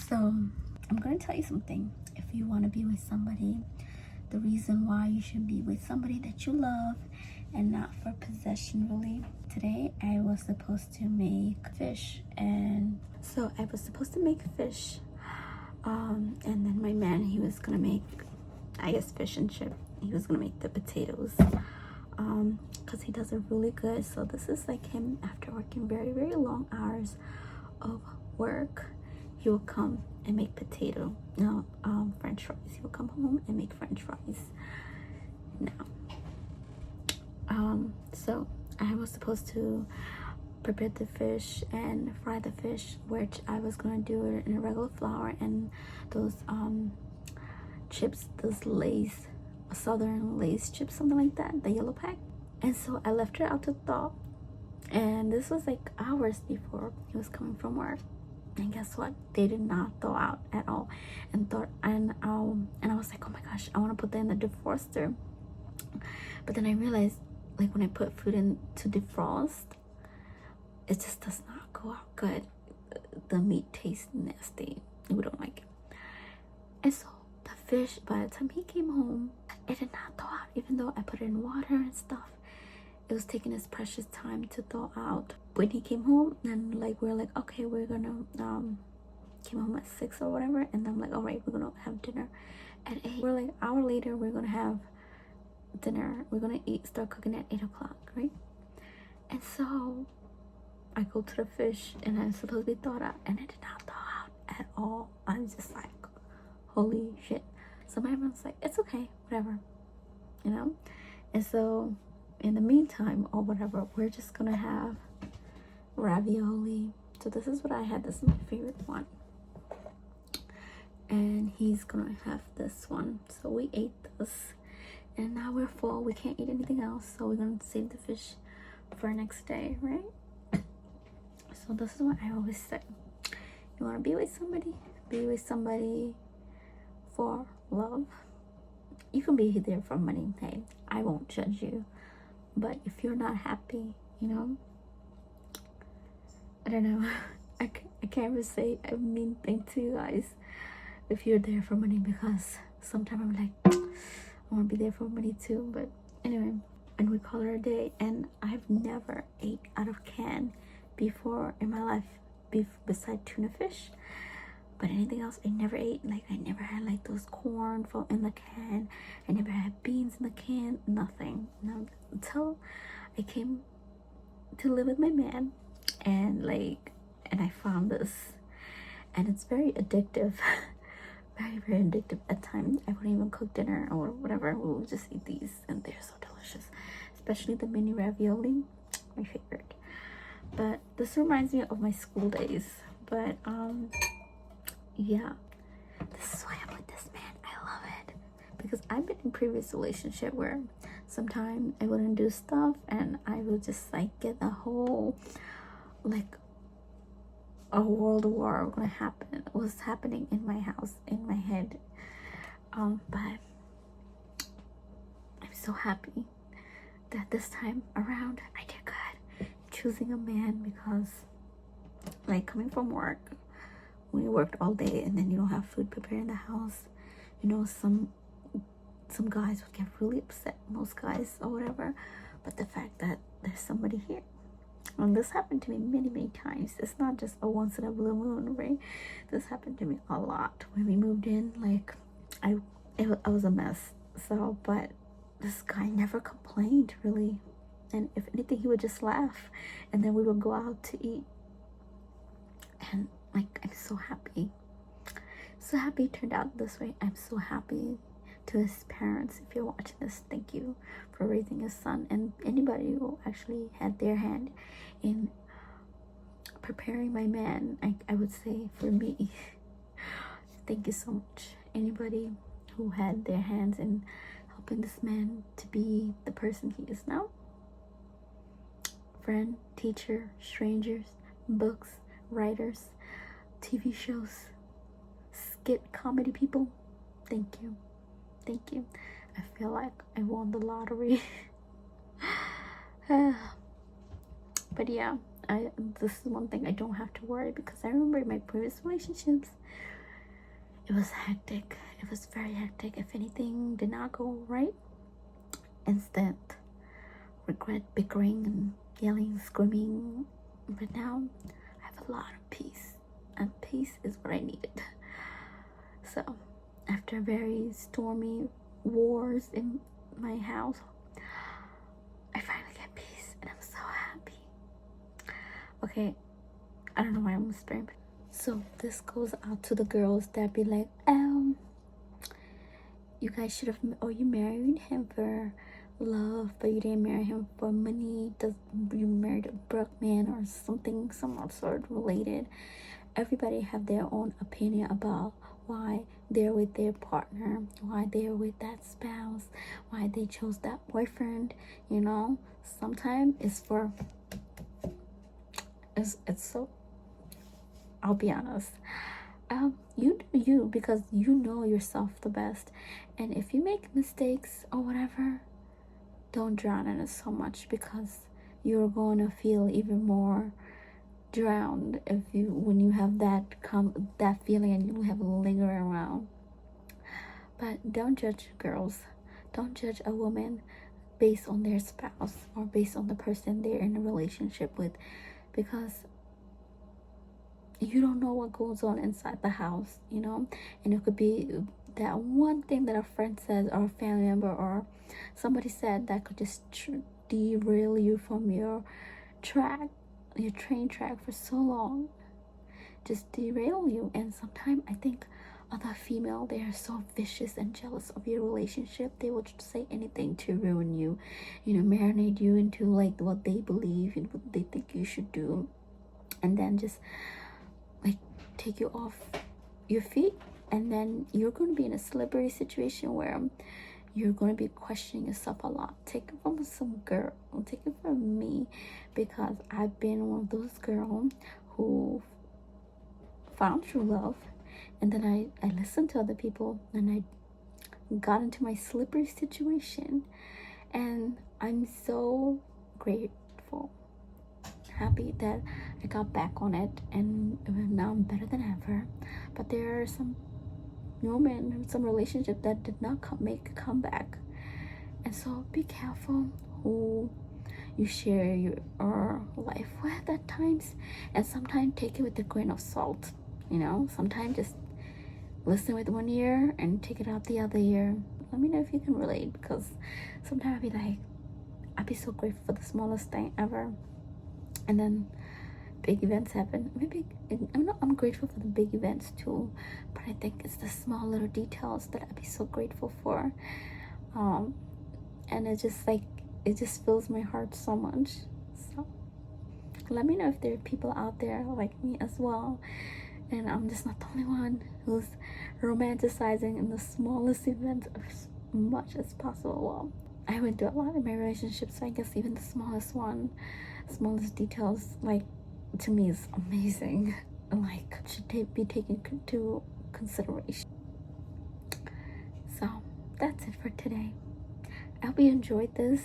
So I'm gonna tell you something. If you want to be with somebody, the reason why you should be with somebody that you love and not for possession, really. Today I was supposed to make fish, and so I was supposed to make fish, and then my man, he was gonna make, I guess, fish and chip. He was gonna make the potatoes, because he does it really good. So this is like him after working very, very long hours of work. He will come and make French fries. He will come home and make French fries. Now, so I was supposed to prepare the fish and fry the fish, which I was gonna do it in a regular flour and those chips, those Lay's, Southern Lay's chips, something like that, the yellow pack. And so I left it out to thaw, and this was like hours before he was coming from work. And guess what? They did not thaw out at all. And I was like, oh my gosh, I want to put that in the defroster. But then I realized, like, when I put food in to defrost, it just does not go out good. The meat tastes nasty. We don't like it. And so the fish, by the time he came home, it did not thaw out. Even though I put it in water and stuff, it was taking its precious time to thaw out. When he came home, and like we're like, okay, we're gonna came home at 6 or whatever, and I'm like, all right, we're gonna have dinner at 8. We're like, an hour later, we're gonna have dinner. We're gonna start cooking at 8 o'clock, right? And so I go to the fish, and I'm supposed to be thawed out, and it did not thaw out at all. I'm just like, holy shit. So my mom's like, it's okay, whatever, you know. And so in the meantime, or whatever, we're just gonna have ravioli. So this is what I had. This is my favorite one, and he's gonna have this one. So we ate this, and now we're full. We can't eat anything else, so we're gonna save the fish for next day, right? So this is what I always say: you want to be with somebody for love. You can be there for money. Hey, I won't judge you. But if you're not happy, you know, I don't know. I can't even say a mean thing to you guys if you're there for money, because sometimes I'm like, I want to be there for money too. But anyway, and we call it a day. And I've never ate out of can before in my life, beside tuna fish. But anything else, I never ate. Like, I never had like those corn in the can. I never had beans in the can. Nothing. No, until I came to live with my man, and I found this, and it's very addictive. Very, very addictive. At times, I wouldn't even cook dinner or whatever. We would just eat these, and they're so delicious. Especially the mini ravioli, my favorite. But this reminds me of my school days. But yeah, this is why I'm with this man. I love it, because I've been in previous relationship where sometimes I wouldn't do stuff, and I would just like get a whole, like, a world war gonna happen. It was happening in my house, in my head. But I'm so happy that this time around I did good choosing a man, because like coming from work, when you worked all day and then you don't have food prepared in the house, you know, some guys would get really upset, most guys or whatever. But the fact that there's somebody here, and this happened to me many, many times. It's not just a once in a blue moon, right? This happened to me a lot. When we moved in, like, I was a mess. So, but this guy never complained, really. And if anything, he would just laugh, and then we would go out to eat. And like, I'm so happy it turned out this way. I'm so happy to his parents. If you're watching this, thank you for raising his son, and anybody who actually had their hand in preparing my man. I would say, for me, thank you so much. Anybody who had their hands in helping this man to be the person he is now. Friend, teacher, strangers, books, writers, TV shows, skit comedy people, thank you. I feel like I won the lottery. But yeah, this is one thing I don't have to worry, because I remember in my previous relationships, it was hectic. It was very hectic. If anything did not go right, instant regret, bickering and yelling, screaming. But now I have a lot of peace, and peace is what I needed. So after very stormy wars in my house, I finally get peace, and I'm so happy. Okay, I don't know why I'm whispering. So this goes out to the girls that be like, you guys should have, or you married him for love, but you didn't marry him for money. You married a broke man or something, some sort related. Everybody have their own opinion about why they're with their partner, why they're with that spouse, why they chose that boyfriend. You know, sometimes it's for it's so, I'll be honest, you do you, because you know yourself the best. And if you make mistakes or whatever, don't drown in it so much, because you're going to feel even more drowned if you, when you have that feeling and you have lingering around. But don't judge girls, don't judge a woman based on their spouse or based on the person they're in a relationship with, because you don't know what goes on inside the house, you know. And it could be that one thing that a friend says, or a family member or somebody said, that could just derail you from your train track for so long, just derail you. And sometimes I think other female, they are so vicious and jealous of your relationship, they will just say anything to ruin you, you know, marinate you into like what they believe and what they think you should do, and then just like take you off your feet. And then you're going to be in a slippery situation where you're going to be questioning yourself a lot. Take it from some girl, take it from me, because I've been one of those girls who found true love, and then I listened to other people, and I got into my slippery situation. And I'm so grateful, happy that I got back on it, and now I'm better than ever. But there are some women, some relationship that did not make a comeback. And so be careful who you share your life with at times, and sometimes take it with a grain of salt, you know. Sometimes just listen with one ear and take it out the other ear. Let me know if you can relate, because sometimes I'd be so grateful for the smallest thing ever, and then big events happen. Maybe I'm grateful for the big events too, but I think it's the small little details that I'd be so grateful for. And it's just like, it just fills my heart so much. So let me know if there are people out there like me as well, and I'm just not the only one who's romanticizing in the smallest events as much as possible. Well, I went through a lot in my relationship, so I guess even the smallest details, like, to me is amazing, like should be taken into consideration. So that's it for today. I hope you enjoyed this.